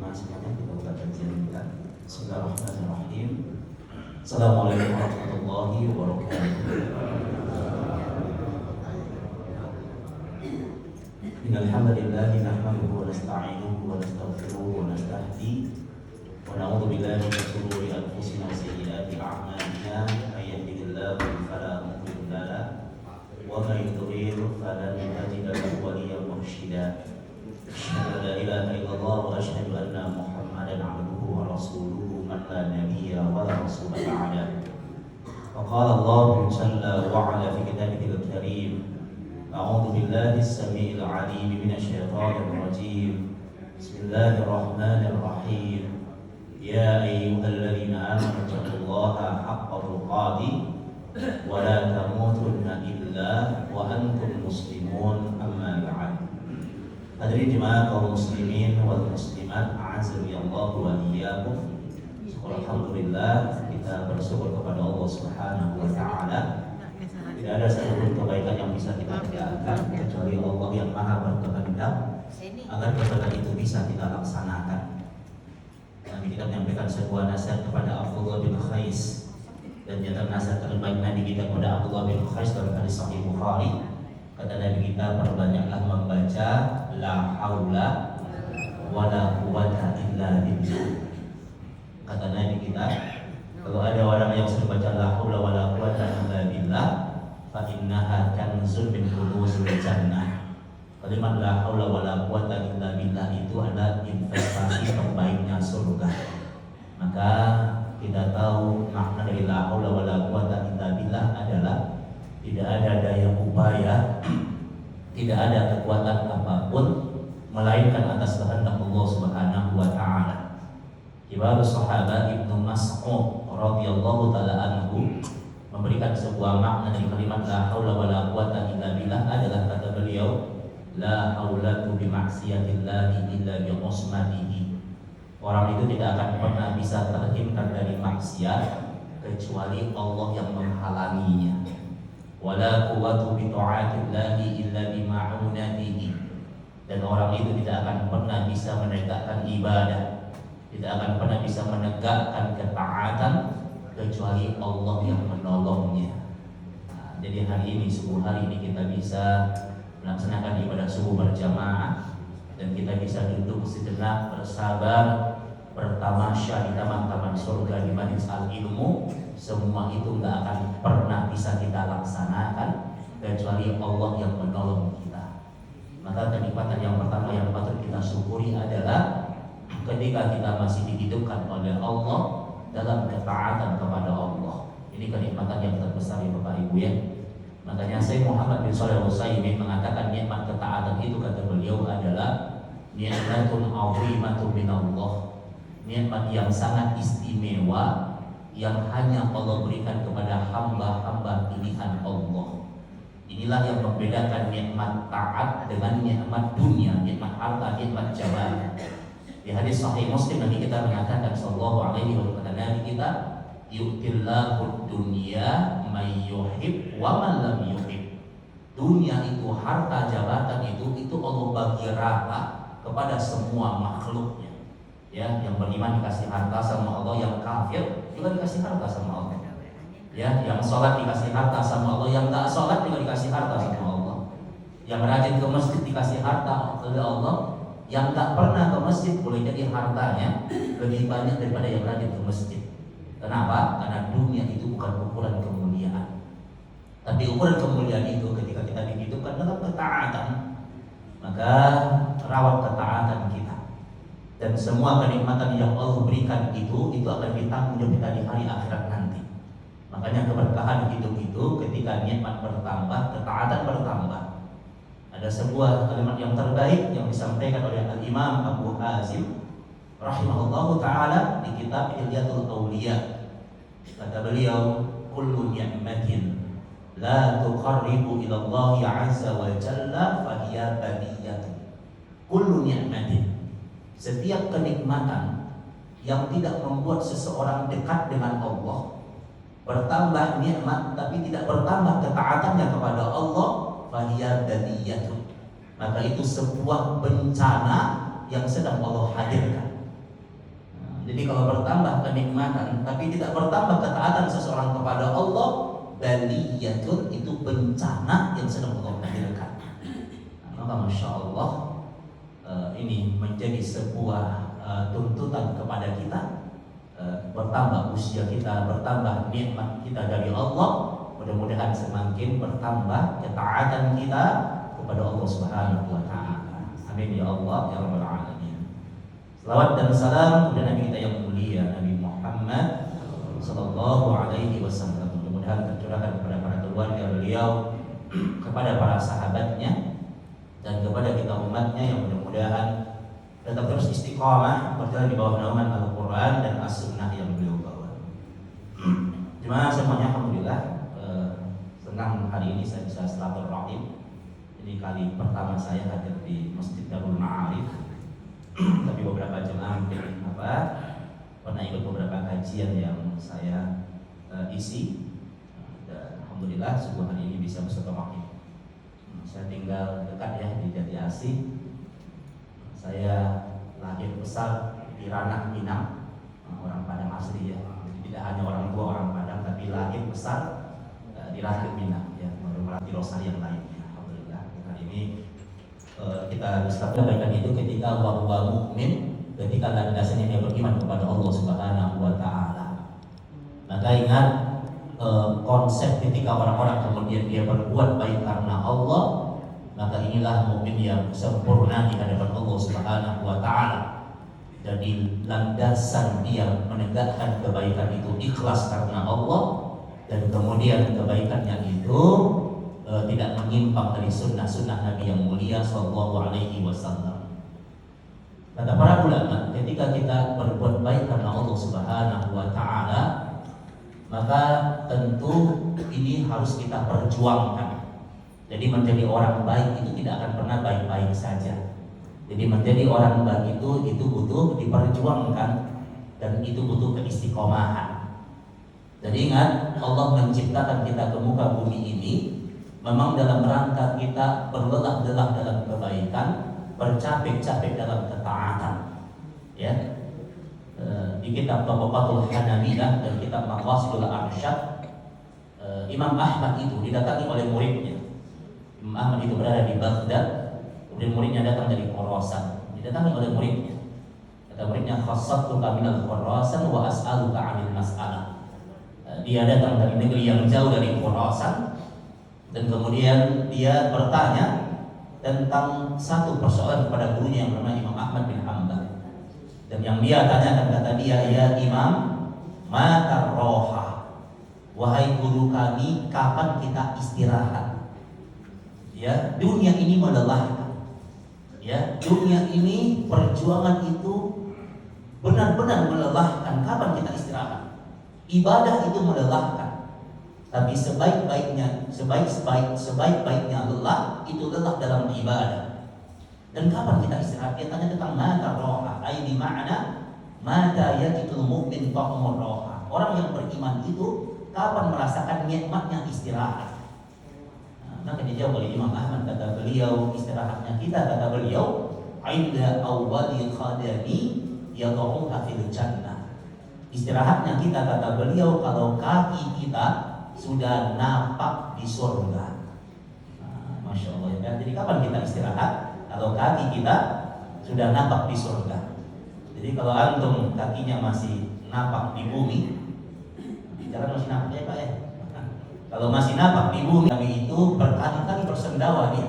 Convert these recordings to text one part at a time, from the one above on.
jemaah sekalian, kita buka kajian kita. Bismillahirrahmanirrahim. Assalamualaikum warahmatullahi wabarakatuh. Innal hamdalillah nahmaduhu wa nasta'inuhu wa nastaghfiruhu wa nastahdi wa na'udzu billahi min shururi anfusina wa sayyiati a'malina. May yahdihillahu fala mudilla lahu wa may yudlil falan tajida lahu waliyyan mursyida. Asyhadu an la ilaha illallah wa asyhadu anna Muhammadan 'abduhu wa rasuluhu man la nabiyya wa la rasula ba'da. Wa qala Allahu jalla wa 'ala fi kitabihil karim. A'udzu billahi as-sami'il 'alim minasy syaithanir rajim. Bismillahirrahmanirrahim. Ya ayyuhalladzina amanu taqullaha haqqa tuqatih wa la tamutunna illa wa antum muslimun. Amma ba'd. Hadirin jemaah kaum muslimin wal muslimat, a'azzani Allah wa iyyakum. Alhamdulillah, kita bersyukur kepada Allah Subhanahu wa taala. Tidak ada satupun kebaikan yang bisa kita kerjakan kecuali Allah yang Maha berkehendak agar kebaikan itu bisa kita laksanakan. Dan kita menyampaikan sebuah nasihat kepada Abdullah bin Qais, dan jatuh nasihat terbaik Nabi kita kepada Abdullah bin Qais dalam hadis Sahih Bukhari. Kata Nabi kita, perbanyaklah membaca la haula wala quwwata illa billah. Kata Nabi kita, kalau ada orang yang sering baca la haula wala quwwata illa billah, fa innaha kanzun min kunuzil jannah. Kalimat la haula wala quwwata illa billah itu adalah investasi terbaiknya surga. Maka kita tahu makna dari la haula wala quwwata illa billah adalah tidak ada daya upaya, tidak ada kekuatan apapun melainkan atas kehendak Allah Subhanahu wa taala. Kibarus sahabat Ibnu Mas'ud radhiyallahu taala anhu memberikan sebuah makna dari kalimat la haula wala quwwata illa billah adalah, kata beliau, la haulatu bi maksiatillahi illa bi usmatihi. Orang itu tidak akan pernah bisa terhindar dari maksiat kecuali Allah yang menghalanginya. Wala quwwatu bi ta'atillahi illa bi ma'unatihi. Dan orang itu tidak akan pernah bisa menegakkan ibadah, tidak akan pernah bisa menegakkan ketaatan kecuali Allah yang menolongnya. Nah, jadi hari ini, subuh hari ini kita bisa melaksanakan ibadah subuh berjamaah, dan kita bisa duduk sejenak bersabar, bertamasya di taman-taman surga, di majelis al-ilmu. Semua itu nggak akan pernah bisa kita laksanakan kecuali Allah yang menolong kita. Maka kenikmatan yang pertama yang patut kita syukuri adalah ketika kita masih dihidupkan oleh Allah dalam ketaatan kepada Allah. Ini kenikmatan yang terbesar ya Bapak Ibu ya. Makanya Syekh Muhammad bin Shalih Al-Utsaimin mengatakan nikmat ketaatan itu, kata beliau, adalah nikmatun 'azimatun minallah. Nikmat yang sangat istimewa yang hanya Allah berikan kepada hamba-hamba pilihan Allah. Inilah yang membedakan nikmat taat dengan nikmat dunia, nikmat harta, nikmat jabatan. Di hadis Sahih Muslim Nabi kita mengatakan sallallahu alaihi wa sallam, Nabi kita, yu'tillahu dunya may yuhib wa man lam yuhib. Dunia itu, harta, jabatan itu Allah bagi rata kepada semua makhluknya. Ya, yang beriman dikasih harta sama Allah, yang kafir juga dikasih harta sama Allah. Ya, yang sholat dikasih harta sama Allah, yang tak sholat juga dikasih harta sama Allah. Yang rajin ke masjid dikasih harta oleh Allah, yang tak pernah ke masjid boleh jadi hartanya lebih banyak daripada yang rajin ke masjid. Kenapa? Karena dunia itu bukan ukuran kemuliaan. Tapi ukuran kemuliaan itu ketika kita dihidupkan dalam ketaatan, maka rawat ketaatan kita. Dan semua kenikmatan yang Allah berikan itu akan ditanggung jawab kita di hari akhirat nanti. Makanya keberkahan hidup itu ketika nikmat bertambah, ketaatan bertambah. Ada sebuah kalimat yang terbaik yang disampaikan oleh Al-Imam Abu Hazim rahimahullahu ta'ala di kitab Hilyatul Awliya. Kata beliau, kullu ni'matin la tuqarribu ila Allah azza wa jalla fahiya badiyatun. Kullu ni'matin, setiap kenikmatan yang tidak membuat seseorang dekat dengan Allah, bertambah nikmat tapi tidak bertambah ketaatannya kepada Allah, fahiya badiyatun, maka itu sebuah bencana yang sedang Allah hadirkan. Jadi kalau bertambah kenikmatan tapi tidak bertambah ketaatan seseorang kepada Allah, baliyatun, itu bencana yang sedang Allah hadirkan. Maka Masya Allah, ini menjadi sebuah tuntutan kepada kita. Bertambah usia kita, bertambah nikmat kita dari Allah, mudah-mudahan semakin bertambah ketaatan kita kepada Allah Subhanahu wa taala. Amin ya Allah ya rabbal alamin. Selawat dan salam kepada Nabi kita yang mulia, Nabi Muhammad sallallahu alaihi wasallam. Mudah-mudahan tercurahkan kepada para keluarga beliau, kepada para sahabatnya, dan kepada kita umatnya yang mudah-mudahan tetap terus istiqamah berjalan di bawah naungan Al-Quran dan As-Sunnah yang beliau bawa. Jemaah semuanya, alhamdulillah senang hari ini saya bisa silaturahim. Ini kali pertama saya hadir di Masjid Darul Ma'arif. Tapi beberapa jemaah mungkin pernah ikut beberapa kajian yang saya isi. Dan alhamdulillah sebuah hari ini bisa bersilaturahim. Saya tinggal dekat ya di Jati Asih. Saya lahir besar di Ranah Minang, orang Padang asli ya. Jadi tidak hanya orang tua orang Padang, tapi lahir besar di Ranah Minang ya, melalui Rosa yang lainnya. Alhamdulillah hari ini kita bisa kebaikan itu ketika bahwa mukmin, ketika landasannya dia beriman kepada Allah Subhanahu wa taala. Maka ingat konsep ketika orang-orang kemudian dia berbuat baik karena Allah, maka inilah mukmin yang sempurna di hadapan Allah Subhanahu wa taala. Jadi landasan dia menegakkan kebaikan itu ikhlas karena Allah, dan kemudian kebaikannya itu tidak menyimpang dari sunnah-sunnah Nabi yang mulia sallallahu alaihi wasallam. Kata para ulama, ketika kita berbuat baik karena Allah Subhanahu wa taala, maka tentu ini harus kita perjuangkan. Jadi menjadi orang baik itu tidak akan pernah baik-baik saja. Jadi menjadi orang baik itu butuh diperjuangkan, dan itu butuh keistiqomahan. Jadi ingat, Allah menciptakan kita ke muka bumi ini memang dalam rangka kita berlelah-lelah dalam kebaikan, bercapek-capek dalam ketaatan. Ya. Di kitab Tabaqatul Hanabiyah dan kitab Maqasidul Arsyad, Imam Ahmad itu didatangi oleh muridnya. Imam Ahmad itu berada di Baghdad, kemudian muridnya datang dari Khurasan. Didatangi oleh muridnya. Kata muridnya, "Khassatuka minal Khurasan wa as'aluka 'anil mas'alah." Dia datang dari negeri yang jauh dari Khurasan, dan kemudian dia bertanya tentang satu persoalan kepada gurunya yang bernama Imam Ahmad bin Hanbal. Dan yang dia tanyakan, kata dia, "Ya Imam, mata roha, wahai guru kami, kapan kita istirahat? Ya, dunia ini melelahkan. Ya, dunia ini perjuangan itu benar-benar melelahkan. Kapan kita istirahat? Ibadah itu melelahkan. Tapi sebaik-baiknya lelah itu lelah dalam ibadah. Dan kapan kita istirahat?" Dia tanya tentang mata roha, ai di mana mata yajitul mu'min ta'mur roha. Orang yang beriman itu kapan merasakan nikmatnya istirahat? Maka dijawab oleh Imam Ahmad, kata beliau, istirahatnya kita, kata beliau, inda awwali khadami yad'uha fil jannah. Istirahatnya kita, kata beliau, kalau kaki kita sudah napak di surga. Masya Allah ya. Jadi kapan kita istirahat? Kalau kaki kita sudah napak di surga. Jadi kalau antum kakinya masih napak di bumi, jalan masih napak ya Pak ya. Kalau masih napak di bumi, Nabi itu berkali-kali bersendawa dia.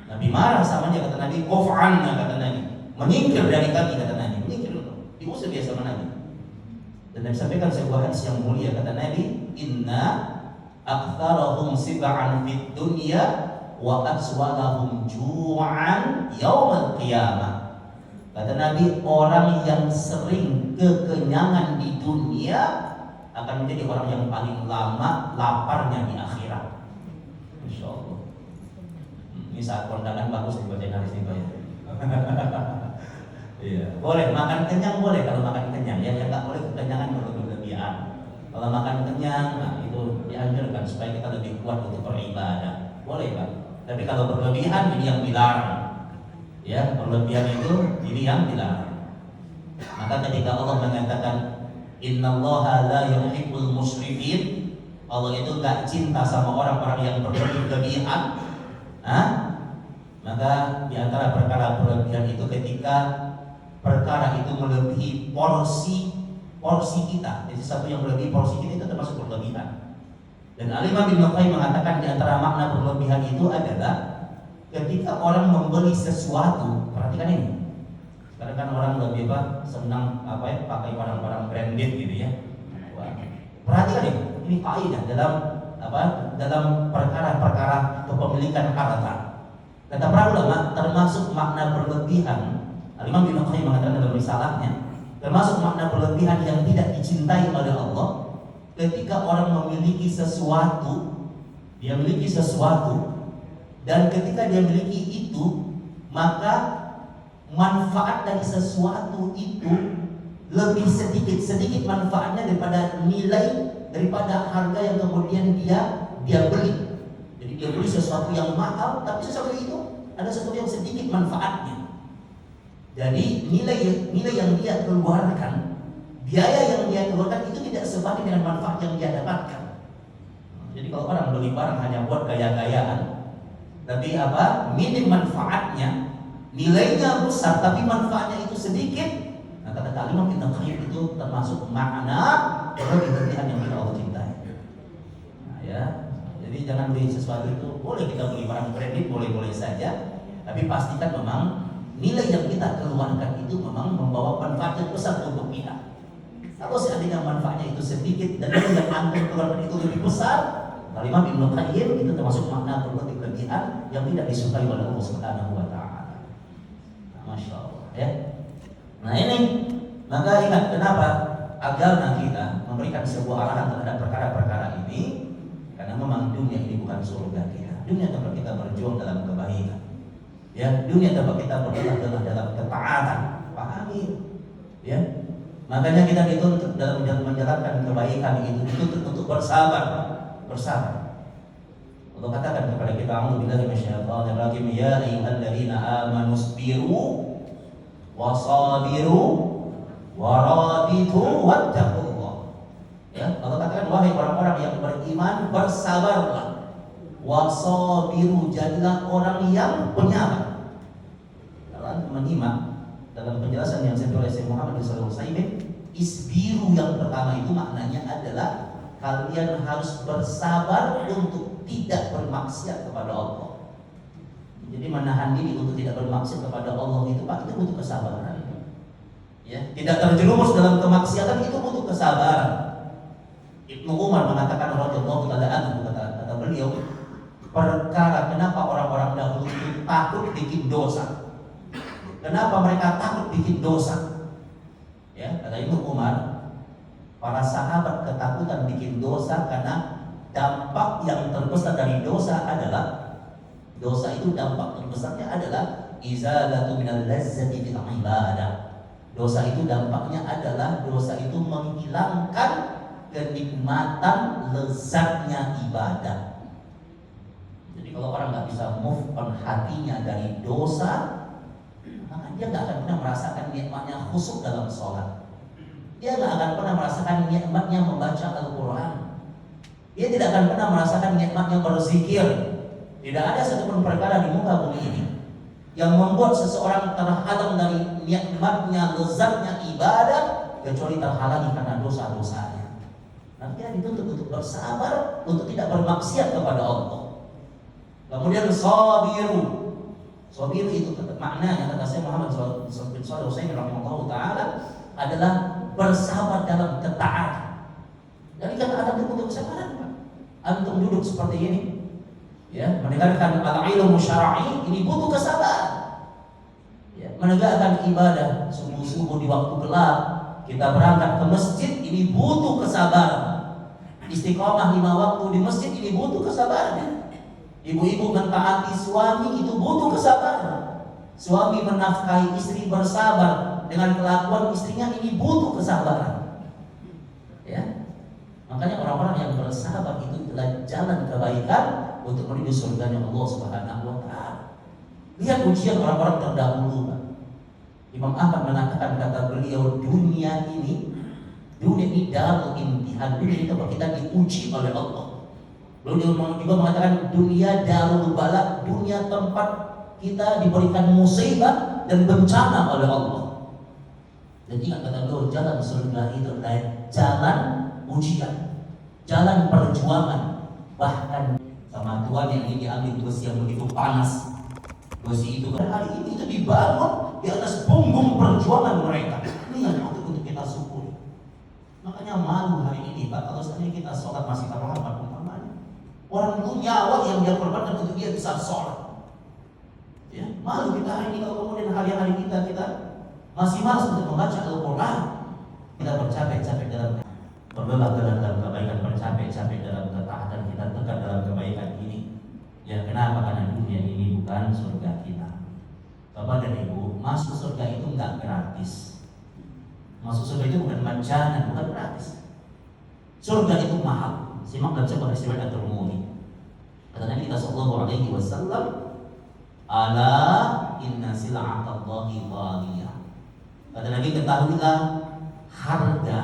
Nabi marah sama dia, kata Nabi, "Qof'anna," kata Nabi, "menyingkir dari kami," kata Nabi, menyingkir dulu. Diusir dia sama Nabi. Dan Nabi sampaikan sebuah hadis yang mulia, kata Nabi, "Inna aktsarahum sib'an fid dunya wa aswalahum ju'an yaumal qiyamah." Kata Nabi, orang yang sering kekenyangan di dunia akan menjadi orang yang paling lama laparnya di akhirat. Insya Allah. Ini saat kondangan bagus dibacain hadis ini Pak ya. Iya. Boleh makan kenyang, boleh kalau makan kenyang ya, yang nggak boleh kekenyangan berlebihan. Kalau makan kenyang, nah itu dianjurkan supaya kita lebih kuat untuk beribadah. Boleh Pak. Tapi kalau berlebihan ini yang dilarang. Ya, berlebihan itu ini yang dilarang. Maka ketika Allah mengatakan innallaha la yuhibbul musrifin, Allah itu gak cinta sama orang-orang yang berlebihan. Maka di antara perkara berlebihan itu ketika perkara itu melebihi porsi kita. Jadi sesuatu yang melebihi porsi kita itu termasuk berlebihan. Dan Al-Imam Ibnu Qayyim mengatakan di antara makna berlebihan itu adalah ketika orang membeli sesuatu. Perhatikan ini. Sekarang kan orang lebih senang pakai barang-barang branded gitu ya. Wah. Perhatikan ini kaidah dalam perkara-perkara kepemilikan harta. Kata para ulama termasuk makna berlebihan. Al-Imam Ibnu Qayyim mengatakan dalam risalahnya, termasuk makna berlebihan yang tidak dicintai oleh Allah ketika orang memiliki sesuatu, dia memiliki sesuatu, dan ketika dia memiliki itu, maka manfaat dari sesuatu itu lebih sedikit manfaatnya daripada nilai, daripada harga yang kemudian dia beli. Jadi dia beli sesuatu yang mahal, tapi sesuatu itu ada sesuatu yang sedikit manfaatnya. Jadi nilai yang dia keluarkan, biaya yang dia keluarkan itu tidak sebanding dengan manfaat yang dia dapatkan. Jadi kalau orang beli barang hanya buat gaya-gayaan, tapi minim manfaatnya, nilainya besar tapi manfaatnya itu sedikit, nah kata Al-Imam Ibnu Qayyim itu termasuk makna berlebihan yang tidak Allah cintai. Nah, ya. Jadi jangan beli sesuatu itu, boleh kita beli barang kredit, boleh-boleh saja, tapi pastikan memang nilai yang kita keluarkan itu memang membawa manfaat yang besar untuk kita. Kalau seandainya manfaatnya itu sedikit dan nilai yang Anda keluarkan itu lebih besar, Al-Imam Ibnu Qayyim itu termasuk makna berlebihan yang tidak disukai oleh Allah Subhanahu wa taala. Masya Allah ya. Nah ini, maka ingat kenapa agama kita memberikan sebuah arahan terhadap perkara-perkara ini, karena memang dunia ini bukan surga kita. Dunia tempat kita berjuang dalam kebaikan. Ya, dunia tempat kita bergerak dalam ketaatan. Pahami? Ya. Makanya kita dituntut dalam menjalankan kebaikan itu dituntut untuk bersabar. Allah katakan kepada kita, a'udzubillahi minasyaitonir rajim, ya ayyuhalladzina amanu sabiru wasabiru warabitu wattaqullah. Ya, Allah katakan wahai orang-orang yang beriman, bersabarlah. Wasabiru, jadilah orang yang penyabar. Kalau menyimak dalam penjelasan yang saya oleh Syekh Muhammad bin Shalih Al-Utsaimin, isbiru yang pertama itu maknanya adalah kalian harus bersabar untuk tidak bermaksiat kepada Allah. Jadi menahan diri untuk tidak bermaksiat kepada Allah itu Pak, itu butuh kesabaran. Ya, tidak terjerumus dalam kemaksiatan itu butuh kesabaran. Ibnu Umar mengatakan radhiyallahu taala anhu, kata beliau, perkara kenapa orang-orang dahulu itu takut bikin dosa. Kenapa mereka takut bikin dosa? Ya, kata Ibnu Umar, para sahabat ketakutan bikin dosa karena dampak yang terbesar dari dosa adalah, dosa itu dampak terbesarnya adalah izalatu minal lazzati fil ibadah. Dosa itu dampaknya adalah dosa itu menghilangkan kenikmatan lezatnya ibadah. Jadi kalau orang nggak bisa move on hatinya dari dosa, maka dia nggak akan pernah merasakan nikmatnya khusyuk dalam sholat. Dia nggak akan pernah merasakan nikmatnya membaca Al-Quran. Dia tidak akan pernah merasakan nikmatnya berzikir. Tidak ada satupun perkara di muka bumi ini yang membuat seseorang terhalang dari nikmatnya, lezatnya ibadah, kecuali terhalangi karena dosa-dosanya. Nah, kita dituntut untuk bersabar, untuk tidak bermaksiat kepada Allah. Kemudian sabiru. Sabiru itu maknanya kata saya Muhammad bin Shalih Al-Utsaimin rahimahullah taala adalah bersabar dalam ketaatan. Jadi kan ada butuh kesabaran, Pak. Antum duduk seperti ini, ya, mendengarkan al-ilmu syar'i ini butuh kesabaran. Ya, menegakkan ibadah subuh-subuh di waktu gelap, kita berangkat ke masjid ini butuh kesabaran. Istiqomah 5 waktu di masjid ini butuh kesabaran. Ibu-ibu mentaati suami itu butuh kesabaran. Suami menafkahi istri bersabar dengan kelakuan istrinya ini butuh kesabaran. Ya. Makanya orang-orang yang bersabar itu adalah jalan kebaikan untuk menuju surganya Allah Subhanahu wa taala. Lihat ujian orang-orang terdahulu, Pak. Imam Ahmad mengatakan, kata beliau, dunia ini darul imtihan, dunia itu kita diuji oleh Allah. Beliau juga mengatakan dunia darul bala, dunia tempat kita diberikan musibah dan bencana oleh Allah. Jadi ingat kata beliau, jalan surga itu adalah jalan ujian, jalan perjuangan. Bahkan sama Tuhan yang ini diambil besi yang begitu panas, besi itu hari ini itu dibangun di atas punggung perjuangan mereka. Ini yang patut untuk kita syukuri. Makanya malu hari ini Pak, kalau seandainya kita sholat masih terlambat umpamanya. Orang itu nyawa yang dia korbankan untuk dia bisa sholat. Ya, malu kita hari ini kalau kemudian hari-hari kita masih malas untuk membaca Al-Quran. Kita bercapek-capek dalam berlelah dalam kebaikan, bercapek-capek dalam ketaatan, kita tegak dalam kebaikan ini. Ya, kenapa? Karena dunia ini bukan surga kita. Bapak dan Ibu, masuk surga itu enggak gratis. Masuk surga itu bukan majanan, bukan gratis. Surga itu mahal. Simak dan coba riwayat At-Tirmidzi. Kata Nabi sallallahu alaihi wasallam, "Ala inna sil'atallahi ghaliyah." Kata Nabi, ketahuilah harga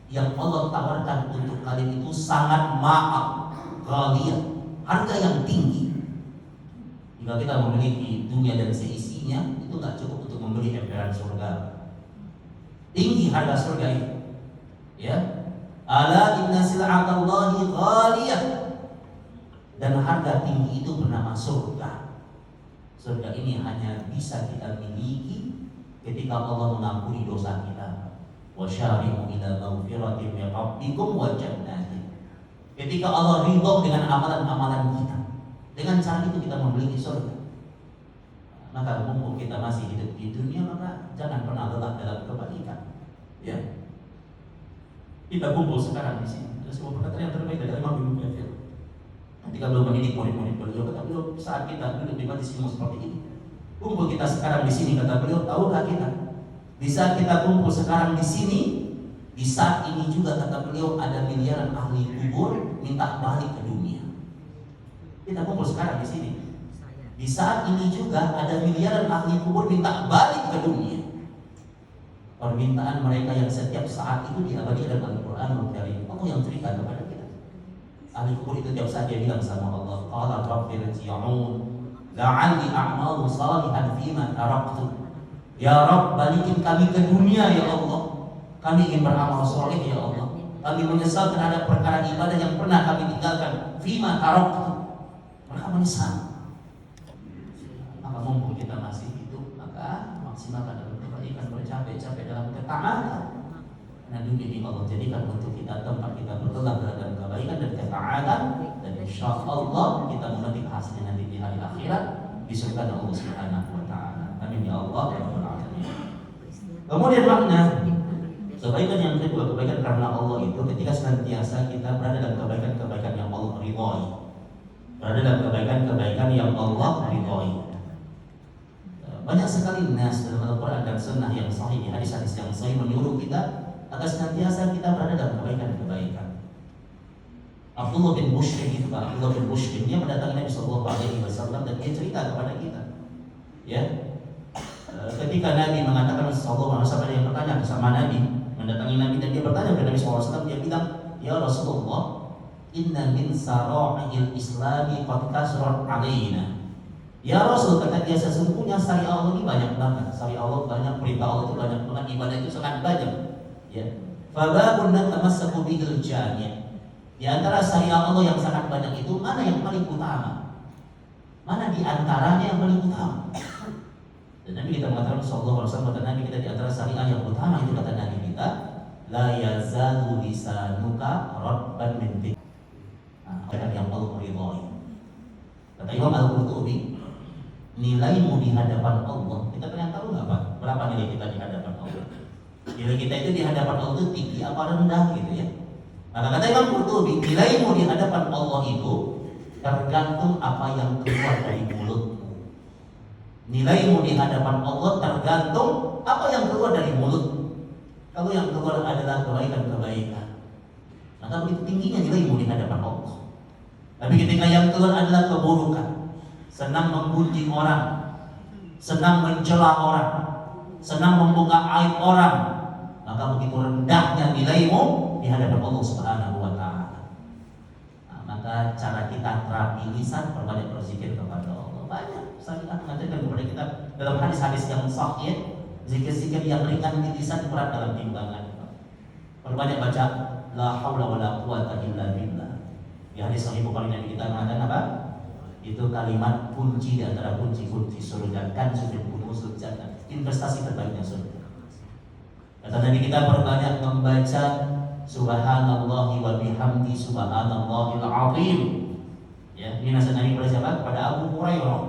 yang Allah tawarkan untuk kalian itu sangat mahal, ghaliyah, harga yang tinggi. Jika kita memiliki dunia dan seisinya, itu tak cukup untuk membeli emperan surga. Tinggi harga surga itu. Ya. Ala inna sil'atallahi ghaliyah. Dan harga tinggi itu bernama surga. Surga ini hanya bisa kita miliki ketika Allah mengampuni dosa kita. Wasyari'u ila maghfiratin min rabbikum wa jannatin. Ketika Allah ridho dengan amalan-amalan kita, dengan cara itu kita memiliki surga. Maka mumpung kita masih hidup di dunia, maka jangan pernah lelah dalam kebaikan. Ya. Kita kumpul sekarang di sini. Ada sebuah perkataan yang terbaik dari Imam Ibnu Katsir. Ketika beliau mendidik murid-murid beliau, kata beliau, saat kita duduk di majelis ilmu seperti ini, kumpul kita sekarang di sini, kata beliau, tahukah kita, di saat kita kumpul sekarang di sini, di saat ini juga kata beliau ada miliaran ahli kubur minta balik ke dunia. Kita kumpul sekarang di sini. Di saat ini juga ada miliaran ahli kubur minta balik ke dunia. Permintaan mereka yang setiap saat itu diabadi dalam Al-Quran Al-Karim. Allah yang cerita kepada kita. Ahli kubur itu tiap saat dia bilang sama Allah, qala rabbi rji'un la'alli a'malu salihan fima taraktu. Ya Rabb, balikin kami ke dunia ya Allah. Kami ingin beramal soleh ya Allah. Kami menyesal terhadap perkara ibadah yang pernah kami tinggalkan. Fima taraktu. Mereka menyesal. Maka mumpung kita masih hidup, maka maksimalkan dalam kebaikan, bercapek-capek dalam ketaatan. Karena dunia ini Allah jadikan untuk kita tempat kita bergerak dalam kebaikan dan ketaatan, dan insya Allah kita memetik hasilnya nanti di hari akhirat di surga Allah Subhanahu wa taala. Amin ya Allah ya rabbal alamin. Kemudian makna kebaikan yang kedua, kebaikan karena Allah itu ketika senantiasa kita berada dalam kebaikan-kebaikan yang Allah ridhoi. Berada dalam kebaikan-kebaikan yang Allah ridhoi. Banyak sekali nas dalam Al-Quran dan Sunnah yang sahih, hadis-hadis yang sahih menyuruh kita agar senantiasa kita berada dalam kebaikan-kebaikan. Abdullah bin Mushrik itu, Abdullah bin Mushrik, dia mendatangi Nabi Sallallahu Alaihi Wasallam dan dia cerita kepada kita. Ya, ketika Nabi mengatakan Sallallahu Alaihi Wasallam, ada yang bertanya bersama Nabi, mendatangi Nabi dan dia bertanya kepada Nabi Sallallahu Alaihi Wasallam, dia bilang, ya Rasulullah, inna min sara'il Islami qad kasrat alaina. Ya Rasul, kata dia, sesungguhnya syariat Allah ini banyak banget. Syariat Allah banyak, perintah Allah itu banyak banget, ibadah itu sangat banyak. Ya. Fababun natamassaku bihil jami'. Di antara syariat Allah yang sangat banyak itu, mana yang paling utama? Mana di antaranya yang paling utama? Dan Nabi kita mengatakan sallallahu alaihi wasallam, kata Nabi kita di antara syariat yang utama itu, kata Nabi kita, la yazalu lisanuka rabban min dzikr. Yang Allah ridhoi. Kata Imam Al-Qurtubi, nilaimu di hadapan Allah, kita pernah tahu nggak Pak? Berapa nilai kita di hadapan Allah? Nilai kita itu di hadapan Allah itu tinggi apa rendah gitu ya? Maka kata Imam Qurtubi, nilaimu di hadapan Allah itu tergantung apa yang keluar dari mulutmu. Nilaimu di hadapan Allah tergantung apa yang keluar dari mulutmu. Kalau yang keluar adalah kebaikan-kebaikan, maka begitu tingginya nilaimu di hadapan Allah. Tapi ketika yang keluar adalah keburukan, senang menggunjing orang, senang mencela orang, senang dalam hadis-hadis yang sahih, zikir-zikir yang ringan di lisan, berat dalam timbangan. Perbanyak baca la haula wala quwata illa billah. Di hadis sahih Bukhari Nabi kita mengatakan apa? Itu kalimat kunci di antara kunci-kunci surga, kan sudah kunuzul jannah, investasi terbaiknya surga. Kata Nabi kita perbanyak membaca subhanallahi wa bihamdi subhanallahil azim. Ya, ini nasihat Nabi kepada siapa? Kepada Abu Hurairah.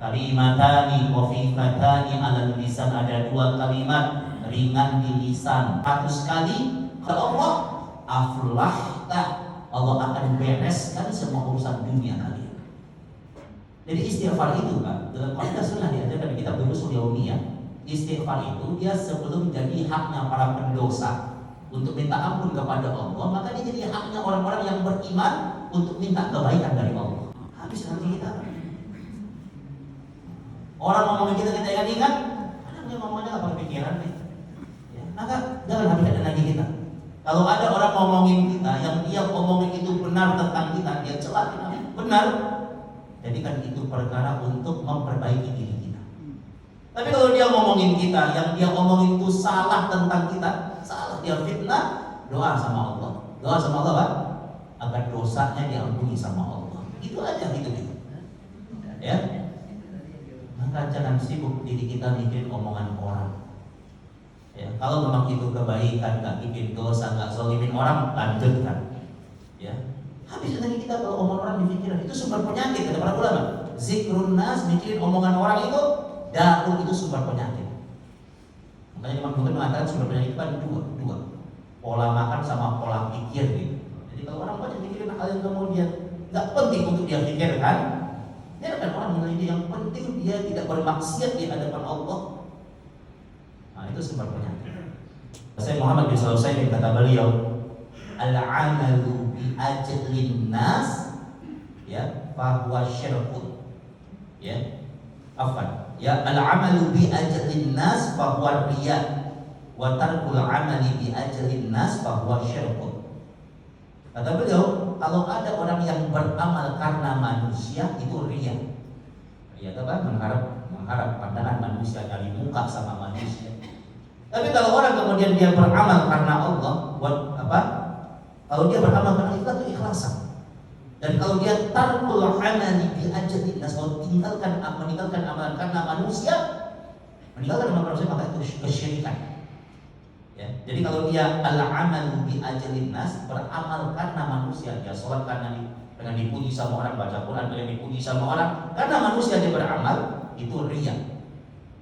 Kalimatani khafifatani 'alal lisan, ada dua kalimat ringan di lisan. 100 kali kalau Allah aflahta, Allah akan bereskan semua urusan dunia kalian. Jadi istighfar itu Pak, dalam kaidah sunnah diajarkan di kitab Durusul Yaumiyah, istighfar itu dia sebelum jadi haknya para pendosa untuk minta ampun kepada Allah, maka dia jadi haknya orang-orang yang beriman untuk minta kebaikan dari Allah. Habis nanti kita orang ngomongin kita ingat, kadang dia ngomongnya nggak berpikiran nih. Ya, maka jangan habiskan lagi kita. Kalau ada orang ngomongin kita, yang dia ngomongin itu benar tentang kita, dia celah kita benar, jadikan itu perkara untuk memperbaiki diri kita. Tapi kalau dia ngomongin kita, yang dia ngomongin itu salah tentang kita, salah, dia fitnah, doa sama Allah. Doa sama Allah Pak, agar dosanya diampuni sama Allah. Itu aja hidup itu. Ya. Maka jangan sibuk diri kita mikirin omongan orang. Ya, kalau memang itu kebaikan, nggak bikin dosa, nggak zalimin orang, lanjutkan. Ya, habis lagi kita kalau omongan orang dipikirin, itu sumber penyakit kata para ulama. Zikrun nas, mikirin omongan orang itu, daru itu sumber penyakit. Makanya Imam Bukhari mengatakan sumber penyakit kan dua, pola makan sama pola pikir gitu. Jadi kalau orang banyak mikirin hal yang kemudian nggak penting untuk dia pikirkan, biarkan orang menilai dia, yang penting dia tidak bermaksiat di hadapan Allah. Nah, itu sumber penyakit. Saya Muhammad bin Sulaiman kata beliau, al-amalu bi ajlin nas ya fa huwa syirkun. Ya. Afwan. Ya, al-amalu bi ajlin nas fa huwa riya wa tarkul amali bi ajlin nas fa huwa syirkun. Kata beliau, kalau ada orang yang beramal karena manusia, itu riya. Riya itu kan mengharap pandangan manusia, dari muka sama manusia. Tapi kalau orang kemudian dia beramal karena Allah, buat apa? Kalau dia beramal karena Allah itu ikhlasan. Dan kalau dia tarkul amali bi ajlin nas, kalau meninggalkan amalan karena manusia, meninggalkan amalan manusia, maka itu kesyirikan. Ya, jadi kalau dia al-amal bi ajalin nas, beramal karena manusia, dia sholat karena dengan dipuji sama orang, baca Quran dengan dipuji sama orang, karena manusia dia beramal, itu riya.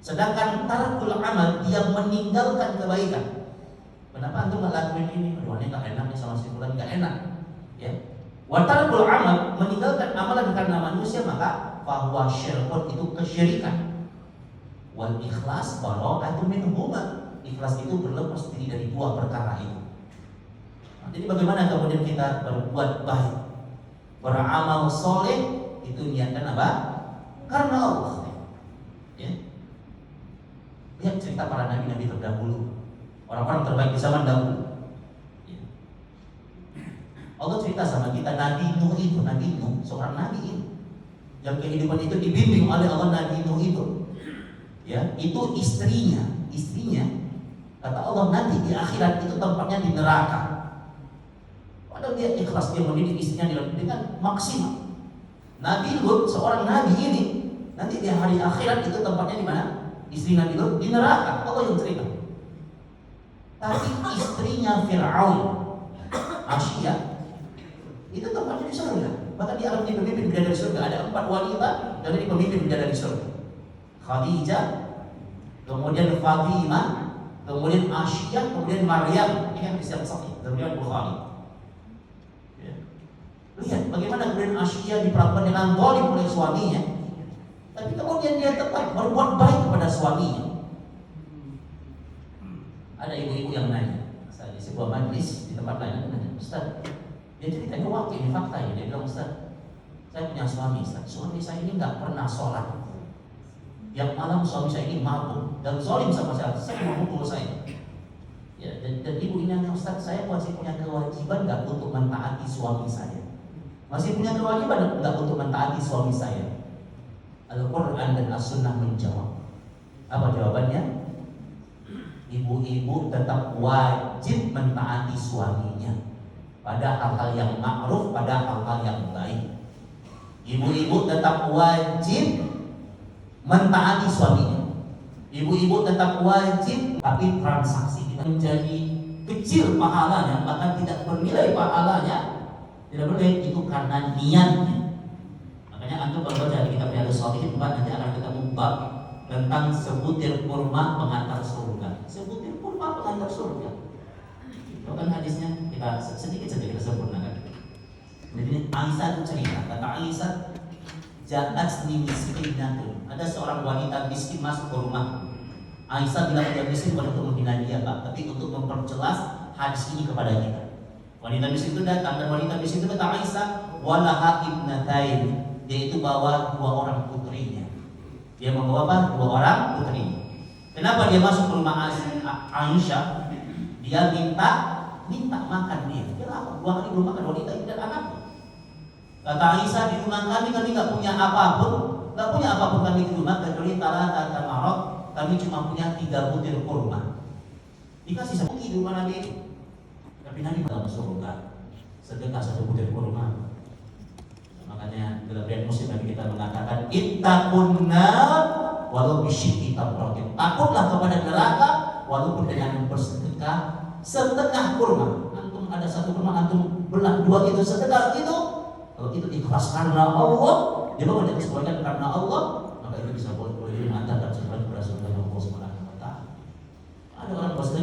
Sedangkan tarkul amal, dia meninggalkan kebaikan. Kenapa antum nggak lakuin ini? Aduh, ini nggak enak nih sama si fulan, nggak enak. Ya, wa tarkul amal, meninggalkan amalan karena manusia, maka bahwa syirkun, itu kesyirikan. Wal ikhlas bara'atun minhuma, ikhlas itu berlepas diri dari dua perkara itu. Nah, jadi bagaimana kemudian kita berbuat baik, beramal soleh, itu niatkan apa? Karena Allah. Ya. Lihat cerita para nabi-nabi terdahulu, orang-orang terbaik di zaman dahulu. Ya. Allah cerita sama kita, Nabi Nuh itu, Nabi Nuh, seorang nabi ini, yang kehidupan itu dibimbing oleh Allah. Nabi Nuh itu, ya, itu istrinya kata Allah nanti di akhirat itu tempatnya di neraka. Padahal dia ikhlas, dia mendidik istrinya dengan maksimal. Nabi Lut, seorang nabi ini, nanti di hari akhirat itu tempatnya di mana? Istri Nabi Lut di neraka. Allah yang cerita. Tapi istrinya Fir'aun, Asia, itu tempatnya di surga. Bahkan dia akan menjadi pemimpin bidadari surga. Ada 4 wanita yang menjadi pemimpin bidadari surga. Khadijah, kemudian Fatimah, kemudian Asia, kemudian Maryam. Ini kan kisah sahih dari Bukhari. Ya. Lihat bagaimana kemudian Asia diperlakukan dengan zalim oleh suaminya, tapi kemudian dia tetap berbuat baik kepada suaminya. Ada ibu-ibu yang nanya, saya di sebuah majlis di tempat lain, nanya, Ustaz, dia cerita waktu ini fakta ya. Dia bilang, Ustaz, saya punya suami, Ustaz. Suami saya ini nggak pernah sholat. Yang malam suami saya ini mabuk dan zalim sama saya memukul saya. Ya, dan ibu ini nanya, Ustaz, saya masih punya kewajiban nggak untuk mentaati suami saya? Masih punya kewajiban nggak untuk mentaati suami saya? Al-Quran dan As-Sunnah menjawab. Apa jawabannya? Ibu-ibu tetap wajib mentaati suaminya pada hal-hal yang ma'ruf, pada hal-hal yang baik. Ibu-ibu tetap wajib mentaati suaminya. Ibu-ibu tetap wajib, tapi transaksi kita menjadi kecil pahalanya, bahkan tidak bernilai pahalanya. Tidak boleh, itu karena niatnya. Makanya antum kalau baca di kitab Riyadhus Shalihin nanti akan ketemu bab tentang sebutir kurma pengantar surga. Sebutir kurma pengantar surga. Itu kan hadisnya, kita sedikit saja kita sempurnakan. Jadi Aisyah itu cerita, kata Aisyah, ja'atni miskinatun. Ada seorang wanita miskin masuk ke rumah. Aisyah bilang dia miskin bukan untuk menghina dia, Pak, tapi untuk memperjelas hadis ini kepada kita. Wanita miskin itu datang, dan wanita miskin itu kata Aisyah, walaha ibnatain. Dia itu bawa 2 orang putrinya. Dia membawa apa? 2 orang putrinya. Kenapa dia masuk ke rumah Aisyah? Dia minta makan dia. Dia lapar, 2 hari belum makan, wanita itu dan anaknya. Kata Aisyah, di rumah kami nggak punya apapun, kami di rumah kecuali talata tamarot. Kami cuma punya 3 butir kurma. Dikasih sama di rumah Nabi itu. Tapi Nabi dalam surga sedekah 1 butir kurma. Makanya dalam riwayat Muslim Nabi kita mengatakan, ittaqunna walau bisyikki tamratin. Takutlah kepada neraka walaupun dengan bersedekah setengah kurma. Antum ada 1 kurma, antum belah 2 itu sedekah itu. Kalau itu ikhlas karena Allah, dia mau disesuaikan karena Allah, maka itu bisa boleh mengantarkan